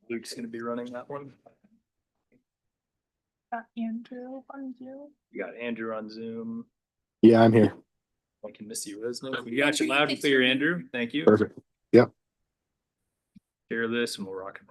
Luke's gonna be running that one. Andrew on Zoom. You got Andrew on Zoom. Yeah, I'm here. I can miss you, isn't it? You got you loud and clear, Andrew. Thank you. Perfect. Yep. Share this and we'll rock it.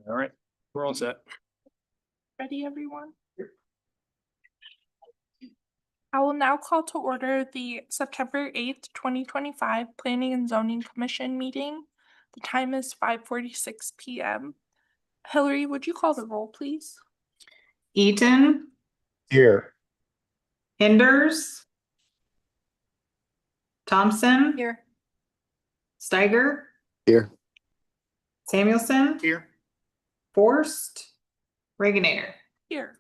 All right, we're all set. Ready, everyone? I will now call to order the September 8th, 2025 Planning and Zoning Commission meeting. The time is 5:46 p.m. Hillary, would you call the roll, please? Eaton, Here. Hinders, Thompson, Here. Steiger, Here. Samuelson, Here. Forst, Reagonator. Here.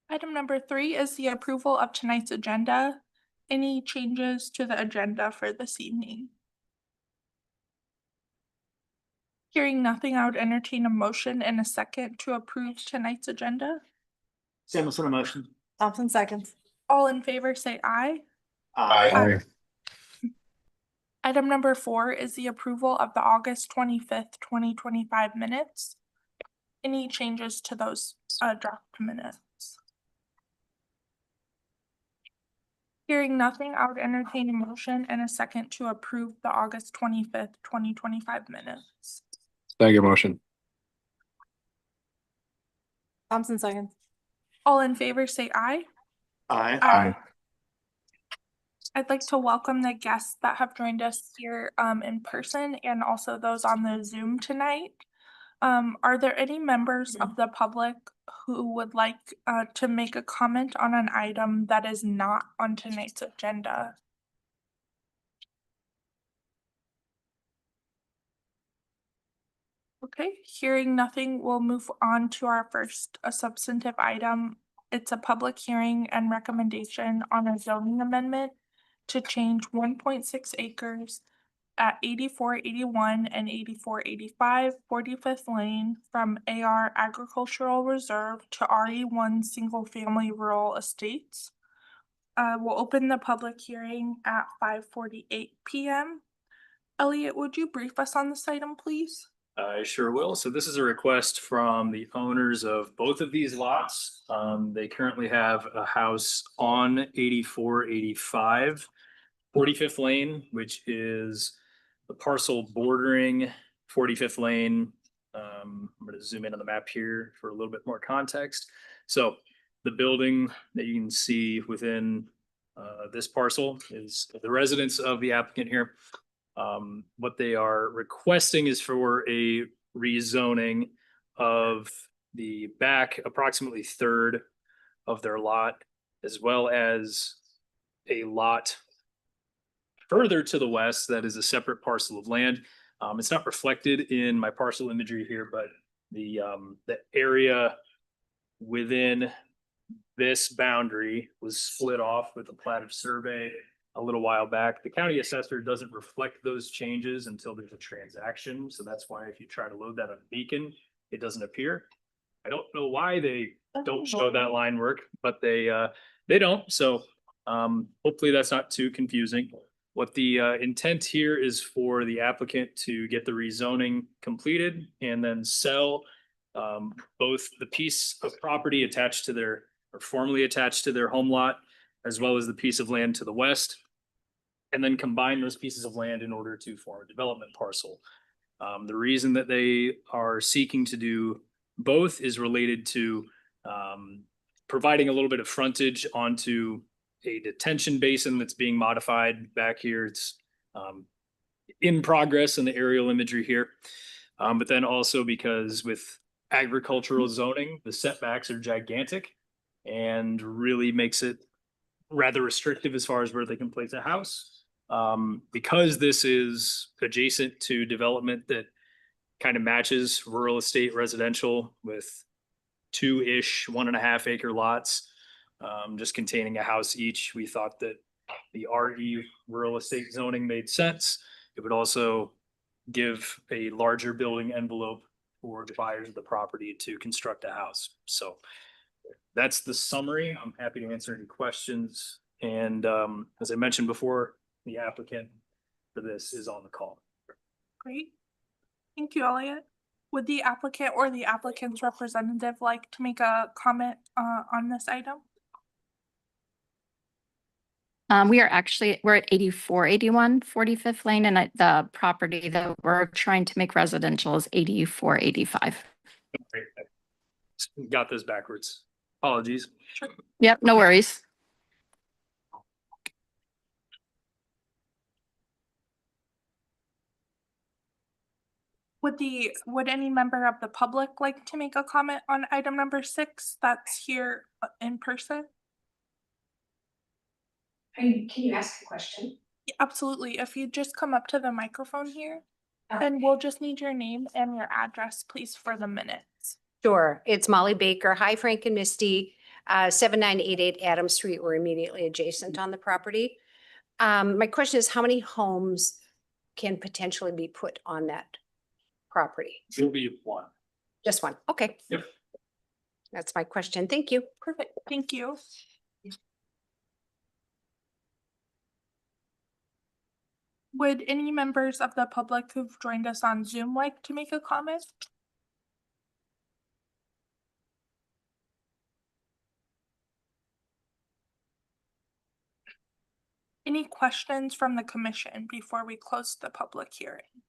Item number 3 is the approval of tonight's agenda. Any changes to the agenda for this evening? Hearing nothing, I would entertain a motion and a second to approve tonight's agenda. Samuelson, a motion. Thompson seconds. All in favor say aye. Aye. Item number 4 is the approval of the August 25th, 2025 minutes. Any changes to those draft minutes? Hearing nothing, I would entertain a motion and a second to approve the August 25th, 2025 minutes. Second motion. Thompson seconds. All in favor say aye. Aye. I'd like to welcome the guests that have joined us here in person and also those on the Zoom tonight. Are there any members of the public who would like to make a comment on an item that is not on tonight's agenda? Okay, hearing nothing, we'll move on to our first substantive item. It's a public hearing and recommendation on a zoning amendment to change 1.6 acres at 8481 and 8485 45th Lane from AR Agricultural Reserve to RE1 Single Family Rural Estates. We'll open the public hearing at 5:48 p.m. Elliot, would you brief us on this item, please? I sure will. So this is a request from the owners of both of these lots. They currently have a house on 8485 45th Lane, which is the parcel bordering 45th Lane. I'm going to zoom in on the map here for a little bit more context. So the building that you can see within this parcel is the residence of the applicant here. What they are requesting is for a rezoning of the back approximately third of their lot, as well as a lot further to the west that is a separate parcel of land. It's not reflected in my parcel imagery here, but the area within this boundary was split off with a plat of survey a little while back. The county assessor doesn't reflect those changes until there's a transaction. So that's why if you try to load that on Beacon, it doesn't appear. I don't know why they don't show that line work, but they don't. So hopefully that's not too confusing. What the intent here is for the applicant to get the rezoning completed and then sell both the piece of property attached to their, or formerly attached to their home lot, as well as the piece of land to the west, and then combine those pieces of land in order to form a development parcel. The reason that they are seeking to do both is related to providing a little bit of frontage onto a detention basin that's being modified back here. It's in progress in the aerial imagery here. But then also because with agricultural zoning, the setbacks are gigantic and really makes it rather restrictive as far as where they can place a house. Because this is adjacent to development that kind of matches rural estate residential with 2-ish 1.5 acre lots, just containing a house each, we thought that the RE rural estate zoning made sense. It would also give a larger building envelope for the buyers of the property to construct a house. So that's the summary. I'm happy to answer any questions. And as I mentioned before, the applicant for this is on the call. Great. Thank you, Elliot. Would the applicant or the applicant's representative like to make a comment on this item? We're at 8481 45th Lane, and the property that we're trying to make residential is 8485. Great. Got this backwards. Apologies. Yep, no worries. Would any member of the public like to make a comment on item number 6 that's here in person? Can you ask a question? Yeah, absolutely. If you just come up to the microphone here, Okay. and we'll just need your name and your address, please, for the minutes. Sure. It's Molly Baker. Hi, Frank and Misty. 7988 Adams Street. We're immediately adjacent on the property. My question is, how many homes can potentially be put on that property? It'll be one. Just one. Okay. Yep. That's my question. Thank you. Perfect. Thank you. Would any members of the public who've joined us on Zoom like to make a comment? Any questions from the commission before we close the public hearing?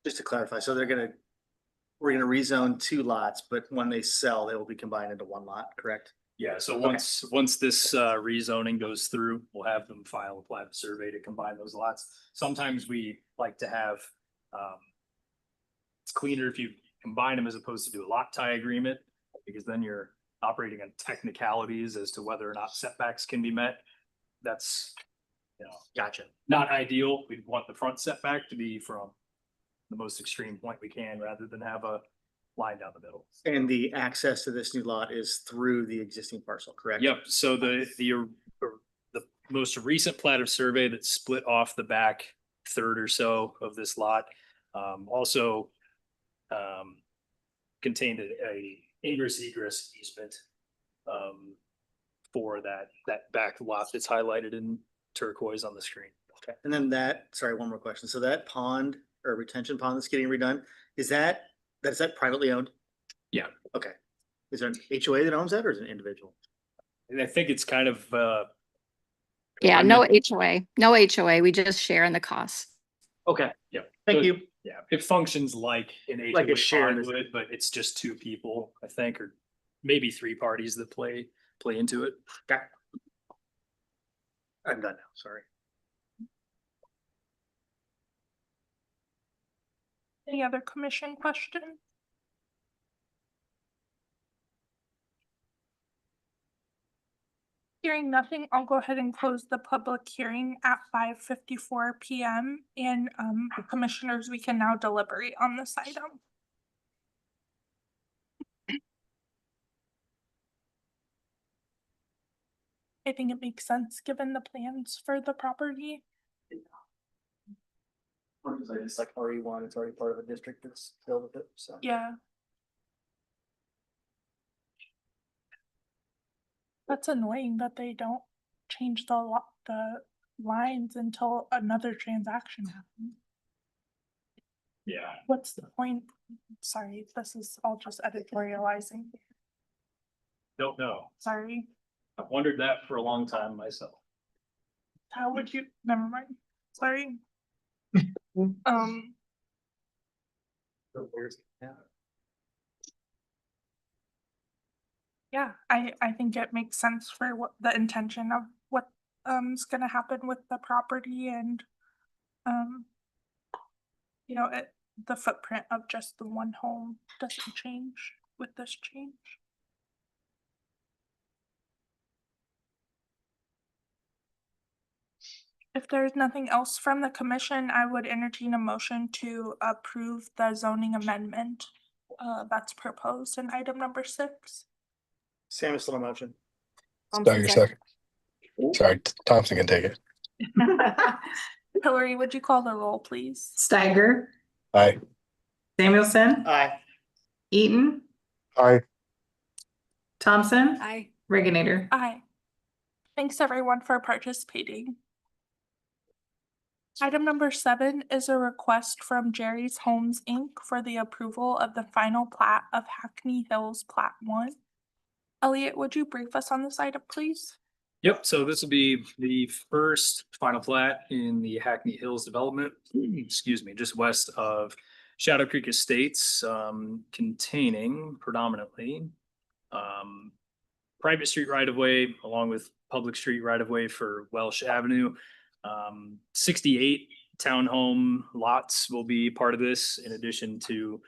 Just to clarify, so we're gonna rezone 2 lots, but when they sell, they will be combined into 1 lot, correct? Yeah, so once this rezoning goes through, we'll have them file a plat survey to combine those lots. Sometimes we like to have, it's cleaner if you combine them as opposed to do a lot tie agreement, because then you're operating on technicalities as to whether or not setbacks can be met. That's, Gotcha. not ideal. We'd want the front setback to be from the most extreme point we can, rather than have a line down the middle. And the access to this new lot is through the existing parcel, correct? Yep, so the most recent plat of survey that split off the back third or so of this lot also contained a ingress egress easement for that back lot that's highlighted in turquoise on the screen. Okay, and then sorry, one more question. So that pond or retention pond that's getting redone, is that privately owned? Yeah. Okay. Is there an HOA that owns that, or is it an individual? And I think it's kind of Yeah, I'm no the- HOA, no HOA. We just share in the costs. Okay, yeah. thank So- you. Yeah, it functions like an Like a HOA shared- pond would, but it's just 2 people, I think, or maybe 3 parties that play into it. Okay. I'm done now, sorry. Any other commission questions? Hearing nothing, I'll go ahead and close the public hearing at 5:54 PM. And commissioners, we can now deliberate on this item. I think it makes sense, given the plans for the property. Because I just like RE1, it's already part of a district that's filled with it, so. Yeah. That's annoying that they don't change the lines until another transaction happens. Yeah. What's the point? Sorry, this is all just editorializing. Don't know. Sorry. I've wondered that for a long time myself. How would you, never mind. Sorry. Yeah, I think it makes sense for what the intention of what is gonna happen with the property and the footprint of just the one home doesn't change with this change. If there's nothing else from the commission, I would entertain a motion to approve the zoning amendment that's proposed in item number 6. Samuel's on motion. Steiger second. Sorry, Thompson can take it. Hillary, would you call the roll, please? Steiger, Aye. Samuelson, Aye. Eaton, Aye. Thompson, Aye. Reginator. Aye. Thanks everyone for participating. Item number 7 is a request from Jerry's Homes, Inc. for the approval of the final plat of Hackney Hills Plat 1. Elliot, would you brief us on this item, please? Yep, so this will be the first final plat in the Hackney Hills development, excuse me, just west of Shadow Creek Estates, containing predominantly private street right of way along with public street right of way for Welsh Avenue. 68 townhome lots will be part of this, in addition to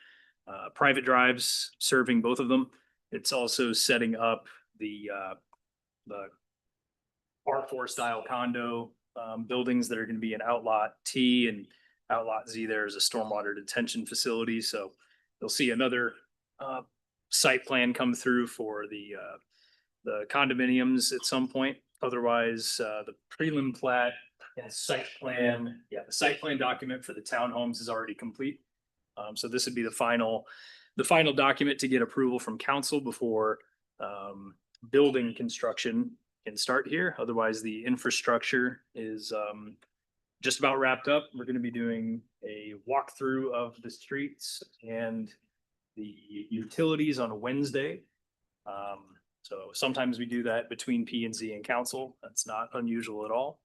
private drives serving both of them. It's also setting up the R4 style condo buildings that are going to be an outlot T and outlot Z. There is a stormwater detention facility, so you'll see another site plan come through for the condominiums at some point. Otherwise, the prelim plat and site plan, the site plan document for the townhomes is already complete. So this would be the final document to get approval from council before building construction can start here. Otherwise, the infrastructure is just about wrapped up. We're going to be doing a walkthrough of the streets and the utilities on a Wednesday. So sometimes we do that between P and Z and council. That's not unusual at all.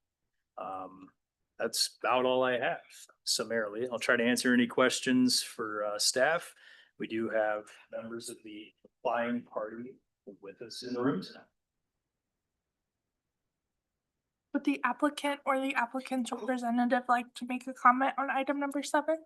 That's about all I have summarily. I'll try to answer any questions for staff. We do have members of the applying party with us in the room tonight. Would the applicant or the applicant's representative like to make a comment on item number 7?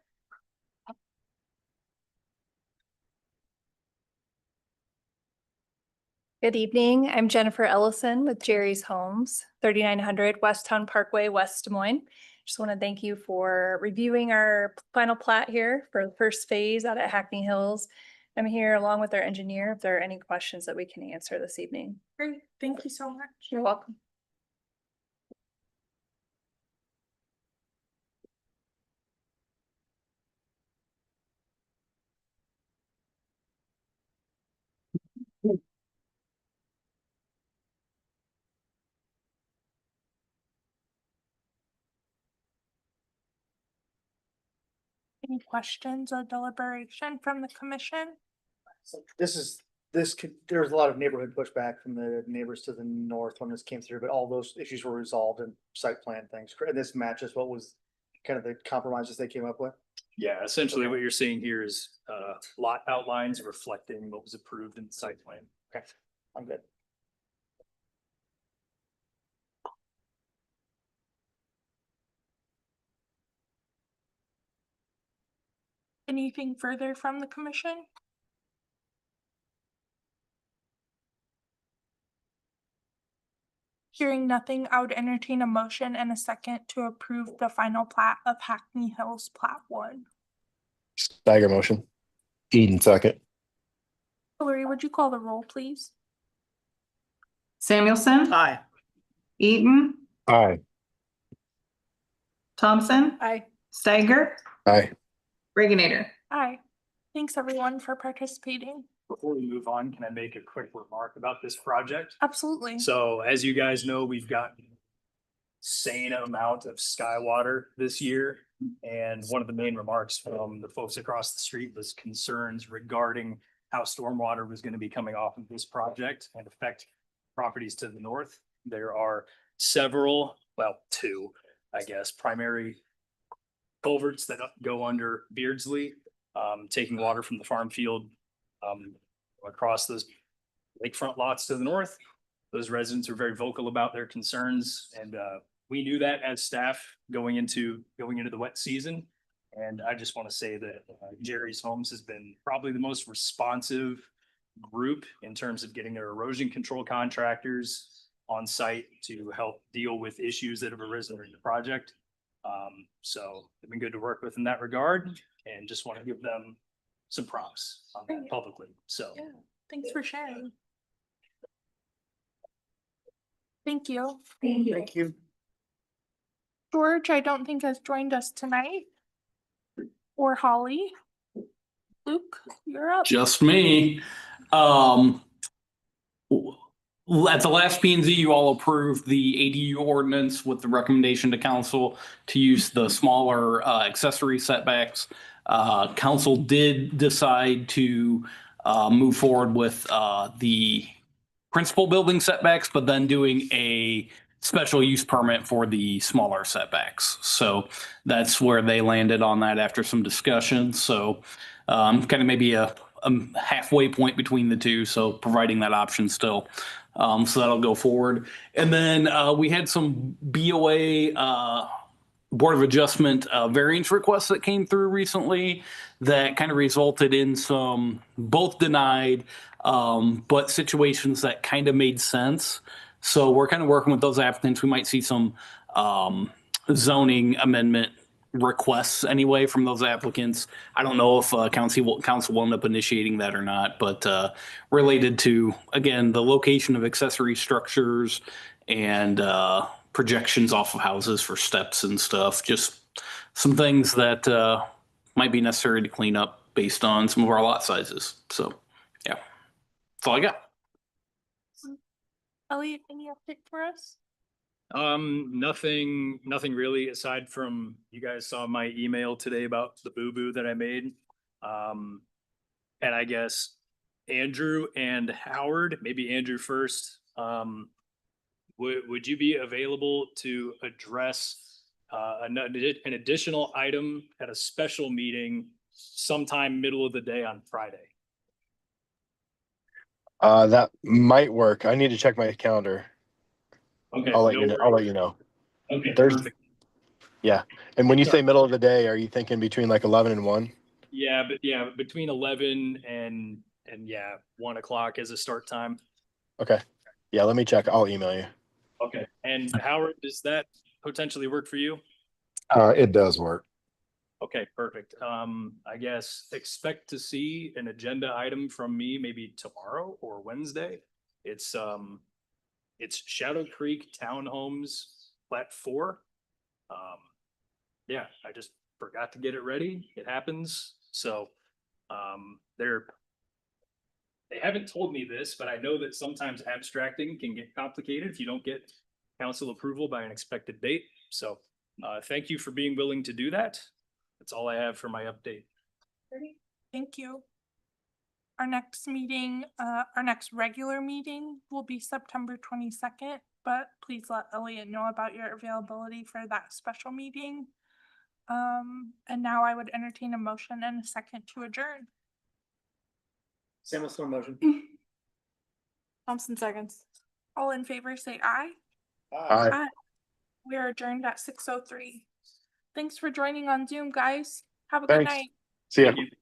Good evening. I'm Jennifer Ellison with Jerry's Homes, 3900 West Town Parkway, West Des Moines. Just want to thank you for reviewing our final plat here for the first phase out at Hackney Hills. I'm here along with our engineer if there are any questions that we can answer this evening. Great, thank you so much. You're welcome. Any questions or deliberation from the commission? So there's a lot of neighborhood pushback from the neighbors to the north when this came through, but all those issues were resolved in site plan things. And this matches what was kind of the compromises they came up with. Yeah, essentially what you're seeing here is lot outlines reflecting what was approved in the site plan. Okay, I'm good. Anything further from the commission? Hearing nothing, I would entertain a motion and a second to approve the final plat of Hackney Hills Plat 1. Steiger motion. Eden second. Hillary, would you call the roll, please? Samuelson, Aye. Eaton, Aye. Thompson, Aye. Steiger, Aye. Reginator. Aye. Thanks everyone for participating. Before we move on, can I make a quick remark about this project? Absolutely. So as you guys know, we've gotten insane amount of sky water this year. And one of the main remarks from the folks across the street was concerns regarding how stormwater was going to be coming off of this project and affect properties to the north. There are several, well, 2, I guess, primary culverts that go under Beardsley, taking water from the farm field across those lakefront lots to the north. Those residents are very vocal about their concerns, and we knew that as staff going into the wet season. And I just want to say that Jerry's Homes has been probably the most responsive group in terms of getting their erosion control contractors on site to help deal with issues that have arisen during the project. So they've been good to work with in that regard, and just want to give them some props on that Great. publicly. So Yeah, thanks for sharing. Thank you. Thank you. George, I don't think has joined us tonight. Or Holly. Luke, you're up. Just me. At the last P and Z, you all approved the ADU ordinance with the recommendation to council to use the smaller accessory setbacks. Council did decide to move forward with the principal building setbacks, but then doing a special use permit for the smaller setbacks. So that's where they landed on that after some discussion. So kind of maybe a halfway point between the two. So providing that option still. So that'll go forward. And then we had some BOA Board of Adjustment variance requests that came through recently that kind of resulted in some both denied, but situations that kind of made sense. So we're kind of working with those applicants. We might see some zoning amendment requests anyway from those applicants. I don't know if council will end up initiating that or not, but related to, again, the location of accessory structures and projections off of houses for steps and stuff. Just some things that might be necessary to clean up based on some of our lot sizes. So yeah, that's all I got. Elliot, any update for us? Nothing really aside from you guys saw my email today about the boo-boo that I made. And I guess Andrew and Howard, maybe Andrew first. Would you be available to address an additional item at a special meeting sometime middle of the day on Friday? That might work. I need to check my calendar. Okay. I'll let no you know. I'll let worries. you know. Okay, There's- perfect. Yeah. And when you say Sorry. middle of the day, are you thinking between like 11 and 1? Yeah, between 11 and 1 o'clock as a start time. Okay. Yeah, let me check. I'll email you. Okay. And Howard, does that potentially work for you? It does work. Okay, perfect. I guess expect to see an agenda item from me maybe tomorrow or Wednesday. It's Shadow Creek Townhomes Plat 4. Yeah, I just forgot to get it ready. It happens. So they haven't told me this, but I know that sometimes abstracting can get complicated if you don't get council approval by an expected date. So thank you for being willing to do that. That's all I have for my update. Thank you. Our next meeting, our next regular meeting will be September 22nd, but please let Elliot know about your availability for that special meeting. And now I would entertain a motion and a second to adjourn. Samuel Stone motion. Thompson seconds. All in favor, say aye. Aye. We are adjourned at 6:03. Thanks for joining on Zoom, guys. Have a good Thanks. night. See ya. Thank you.